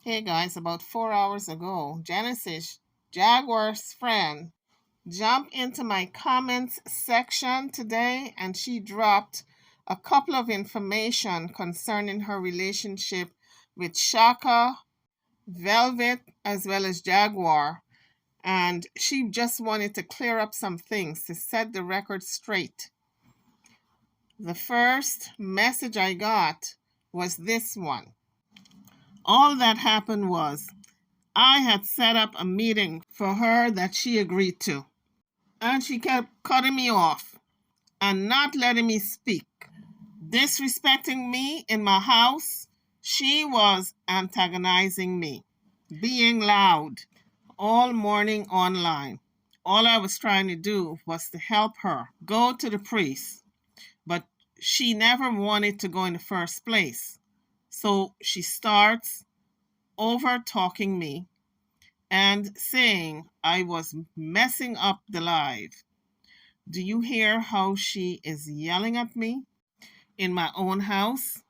Hey guys, about 4 hours ago, Genesis, Jaguar's friend, jumped into my comments section today and she dropped a couple of information concerning her relationship with Shaka, Velvet, as well as Jaguar. And she just wanted to clear up some things to set the record straight. The first message I got was this one. All that happened was I had set up a meeting for her that she agreed to, and she kept cutting me off and not letting me speak, disrespecting me in my house. She was antagonizing me, being loud all morning online. All I was trying to do was to help her go to the priest, but she never wanted to go in the first place. So she starts over talking me and saying I was messing up the live. Do you hear how she is yelling at me in my own house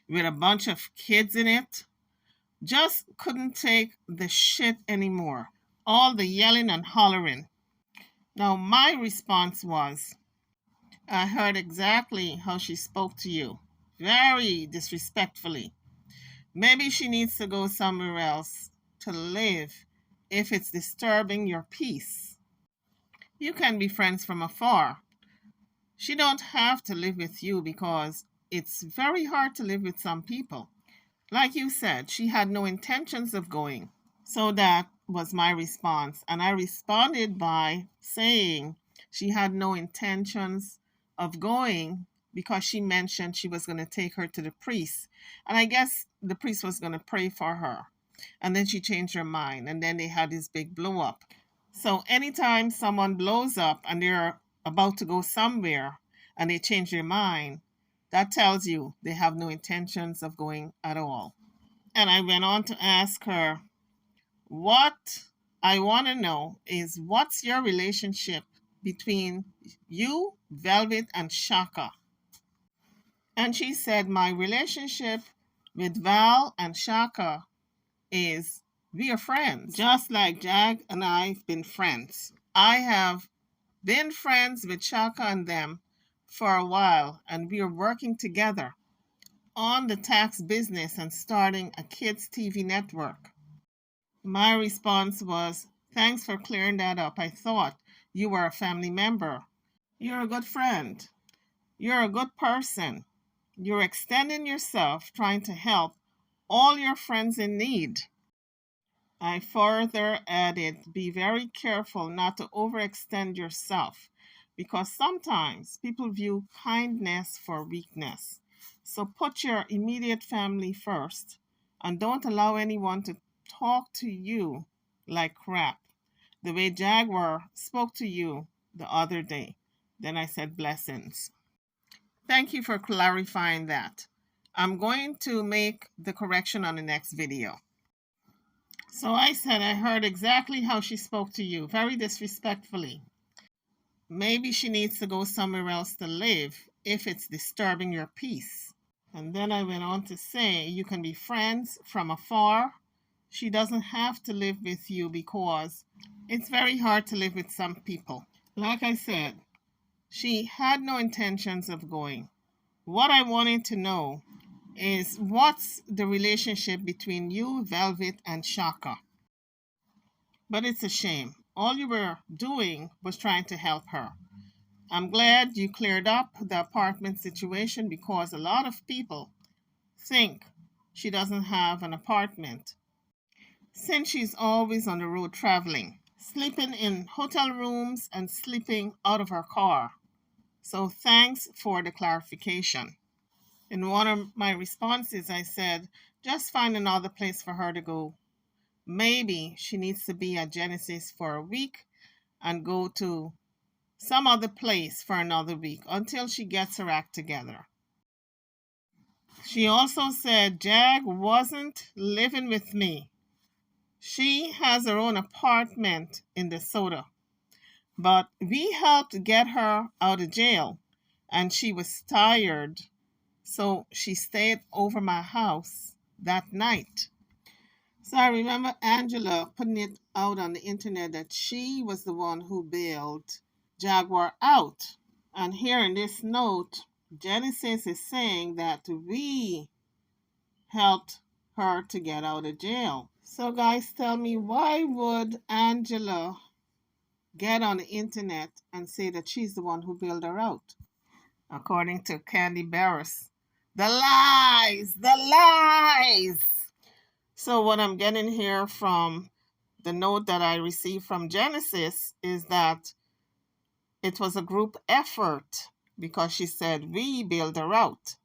with a bunch of kids in it? Just couldn't take the shit anymore. All the yelling and hollering. Now, my response was, I heard exactly how she spoke to you. Very disrespectfully. Maybe she needs to go somewhere else to live if it's disturbing your peace. You can be friends from afar. She don't have to live with you because it's very hard to live with some people. Like you said, she had no intentions of going. So that was my response. And I responded by saying she had no intentions of going because she mentioned she was going to take her to the priest. And I guess the priest was going to pray for her. And then she changed her mind. And then they had this big blow up. So anytime someone blows up and they're about to go somewhere and they change their mind, that tells you they have no intentions of going at all. And I went on to ask her, what I want to know is what's your relationship between you, Velvet, and Shaka? And she said, my relationship with Val and Shaka is we are friends, just like Jag and I've been friends. I have been friends with Shaka and them for a while, and we are working together on the tax business and starting a kids' TV network. My response was, thanks for clearing that up. I thought you were a family member. You're a good friend. You're a good person. You're extending yourself, trying to help all your friends in need. I further added, be very careful not to overextend yourself because sometimes people view kindness for weakness. So put your immediate family first and don't allow anyone to talk to you like crap, the way Jaguar spoke to you the other day. Then I said, blessings. Thank you for clarifying that. I'm going to make the correction on the next video. So I said, I heard exactly how she spoke to you, very disrespectfully. Maybe she needs to go somewhere else to live if it's disturbing your peace. And then I went on to say, you can be friends from afar. She doesn't have to live with you because it's very hard to live with some people. Like I said, she had no intentions of going. What I wanted to know is what's the relationship between you, Velvet, and Shaka? But it's a shame. All you were doing was trying to help her. I'm glad you cleared up the apartment situation because a lot of people think she doesn't have an apartment since she's always on the road traveling, sleeping in hotel rooms and sleeping out of her car. So thanks for the clarification. In one of my responses, I said, just find another place for her to go. Maybe she needs to be at Genesis for a week and go to some other place for another week until she gets her act together. She also said Jag wasn't living with me. She has her own apartment in DeSoto, but we helped get her out of jail and she was tired, so she stayed over my house that night. So I remember Angela putting it out on the internet that she was the one who bailed Jaguar out. And here in this note, Genesis is saying that we helped her to get out of jail. So, guys, tell me, why would Angela get on the internet and say that she's the one who bailed her out? According to Candy Barris. The lies! The lies! So, what I'm getting here from the note that I received from Genesis is that it was a group effort because she said we bailed her out.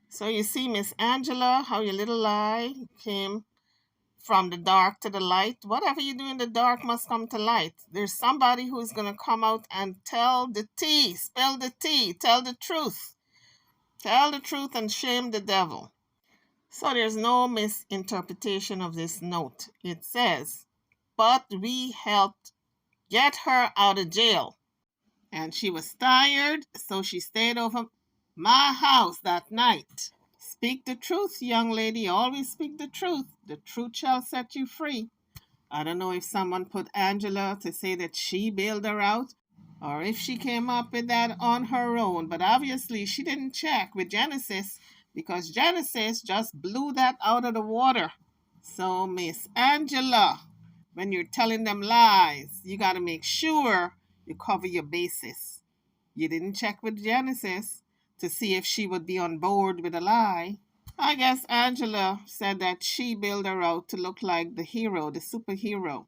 So you see, Miss Angela, how your little lie came from the dark to the light. Whatever you do in the dark must come to light. There's somebody who's going to come out and tell the tea, spill the tea, tell the truth. Tell the truth and shame the devil. So there's no misinterpretation of this note. It says, but we helped get her out of jail. And she was tired, so she stayed over my house that night. Speak the truth, young lady. Always speak the truth. The truth shall set you free. I don't know if someone put Angela to say that she bailed her out or if she came up with that on her own. But obviously, she didn't check with Genesis because Genesis just blew that out of the water. So, Miss Angela, when you're telling them lies, you got to make sure you cover your bases. You didn't check with Genesis to see if she would be on board with a lie. I guess Angela said that she built her out to look like the hero, the superhero,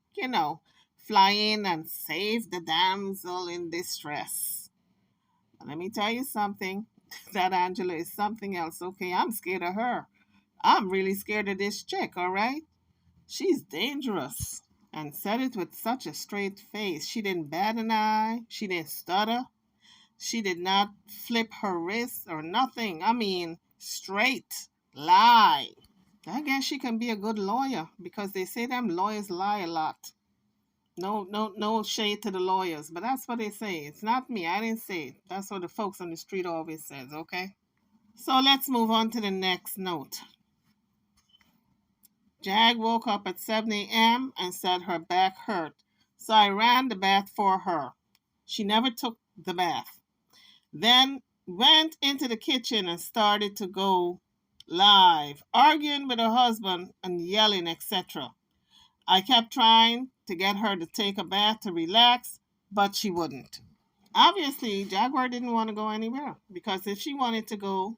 fly in and save the damsel in distress. But let me tell you something. That Angela is something else. Okay, I'm scared of her. I'm really scared of this chick, all right? She's dangerous. And said it with such a straight face. She didn't bat an eye. She didn't stutter. She did not flip her wrist or nothing. I mean, straight lie. I guess she can be a good lawyer because they say them lawyers lie a lot. No shade to the lawyers, but that's what they say. It's not me. I didn't say it. That's what the folks on the street always says, okay? So let's move on to the next note. Jag woke up at 7 a.m. and said her back hurt. So I ran the bath for her. She never took the bath. Then went into the kitchen and started to go live, arguing with her husband and yelling, etc. I kept trying to get her to take a bath to relax, but she wouldn't. Obviously, Jaguar didn't want to go anywhere because if she wanted to go,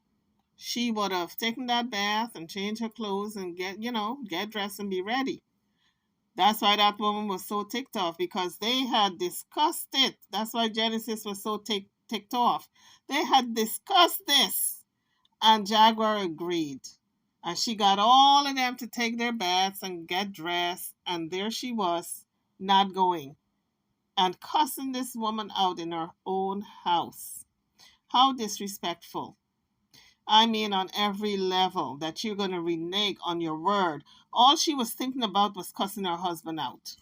she would have taken that bath and changed her clothes and get dressed and be ready. That's why that woman was so ticked off because they had discussed it. That's why Genesis was so ticked off. They had discussed this and Jaguar agreed. And she got all of them to take their baths and get dressed. And there she was, not going and cussing this woman out in her own house. How disrespectful. I mean, on every level that you're going to renege on your word. All she was thinking about was cussing her husband out.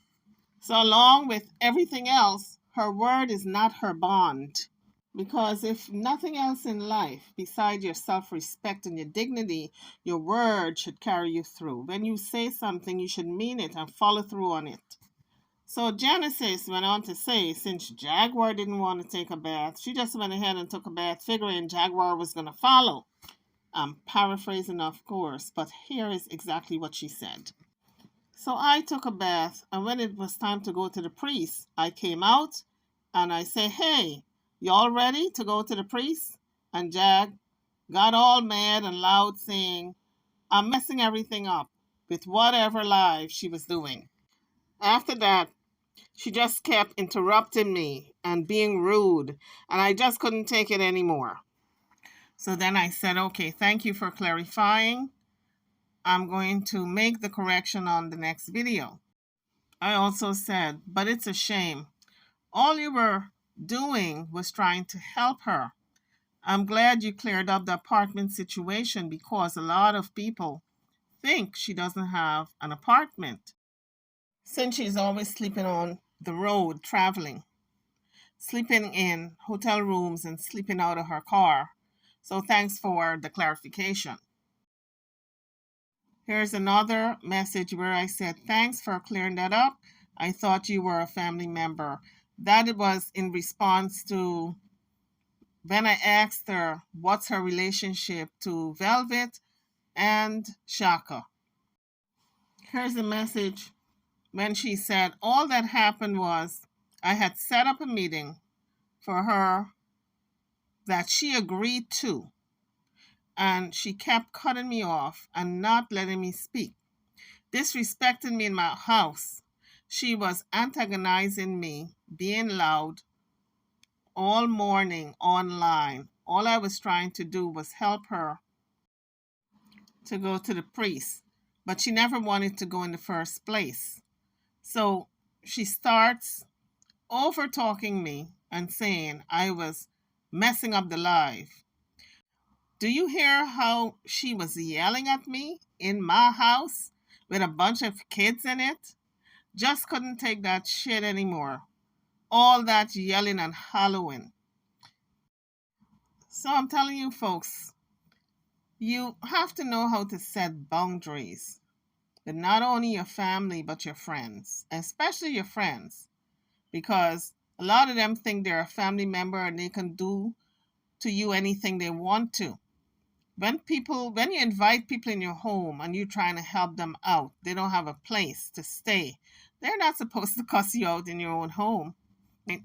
So, along with everything else, her word is not her bond. Because if nothing else in life, besides your self respect and your dignity, your word should carry you through. When you say something, you should mean it and follow through on it. So, Genesis went on to say, since Jaguar didn't want to take a bath, she just went ahead and took a bath, figuring Jaguar was going to follow. I'm paraphrasing, of course, but here is exactly what she said. So I took a bath, and when it was time to go to the priest, I came out and I said, hey, y'all ready to go to the priest? And Jag got all mad and loud, saying, I'm messing everything up with whatever live she was doing. After that, she just kept interrupting me and being rude, and I just couldn't take it anymore. So then I said, okay, thank you for clarifying. I'm going to make the correction on the next video. I also said, but it's a shame. All you were doing was trying to help her. I'm glad you cleared up the apartment situation because a lot of people think she doesn't have an apartment since she's always sleeping on the road traveling, sleeping in hotel rooms and sleeping out of her car. So thanks for the clarification. Here's another message where I said, thanks for clearing that up. I thought you were a family member. That it was in response to when I asked her what's her relationship to Velvet and Shaka. Here's a message when she said, all that happened was I had set up a meeting for her that she agreed to, and she kept cutting me off and not letting me speak, disrespecting me in my house. She was antagonizing me, being loud all morning online. All I was trying to do was help her to go to the priest, but she never wanted to go in the first place. So she starts over talking me and saying I was messing up the live. Do you hear how she was yelling at me in my house with a bunch of kids in it? Just couldn't take that shit anymore. All that yelling and hollering. So I'm telling you, folks, you have to know how to set boundaries with not only your family, but your friends, especially your friends, because a lot of them think they're a family member and they can do to you anything they want to. When you invite people in your home and you're trying to help them out, they don't have a place to stay. They're not supposed to cuss you out in your own home,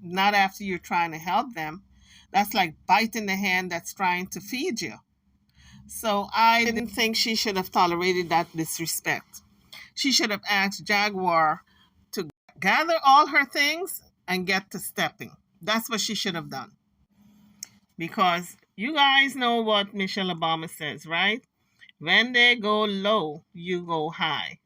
not after you're trying to help them. That's like biting the hand that's trying to feed you. So I didn't think she should have tolerated that disrespect. She should have asked Jaguar to gather all her things and get to stepping. That's what she should have done. Because you guys know what Michelle Obama says, right? When they go low, you go high.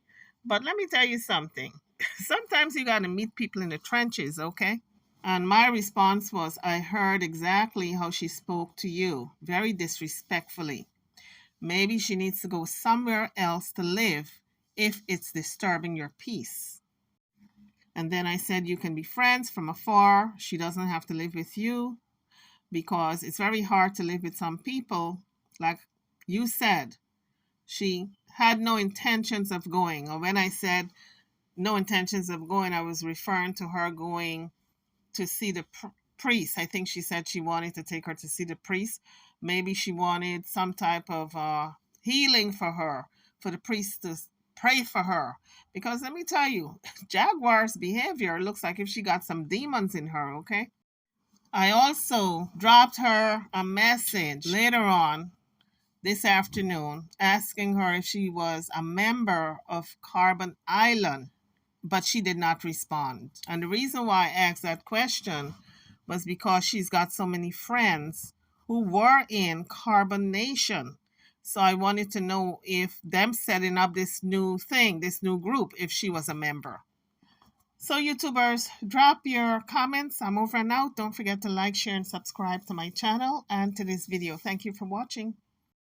But let me tell you something. Sometimes you got to meet people in the trenches, okay? And my response was, I heard exactly how she spoke to you, very disrespectfully. Maybe she needs to go somewhere else to live if it's disturbing your peace. And then I said, you can be friends from afar. She doesn't have to live with you because it's very hard to live with some people. Like you said, she had no intentions of going. Or when I said no intentions of going, I was referring to her going to see the priest. I think she said she wanted to take her to see the priest. Maybe she wanted some type of healing for the priest to pray for her. Because let me tell you, Jaguar's behavior looks like if she got some demons in her, okay? I also dropped her a message later on this afternoon asking her if she was a member of Carbon Island, but she did not respond. And the reason why I asked that question was because she's got so many friends who were in Carbon Nation. So I wanted to know if them setting up this new thing, this new group, if she was a member. So YouTubers, drop your comments. I'm over and out. Don't forget to like, share, and subscribe to my channel and to this video. Thank you for watching.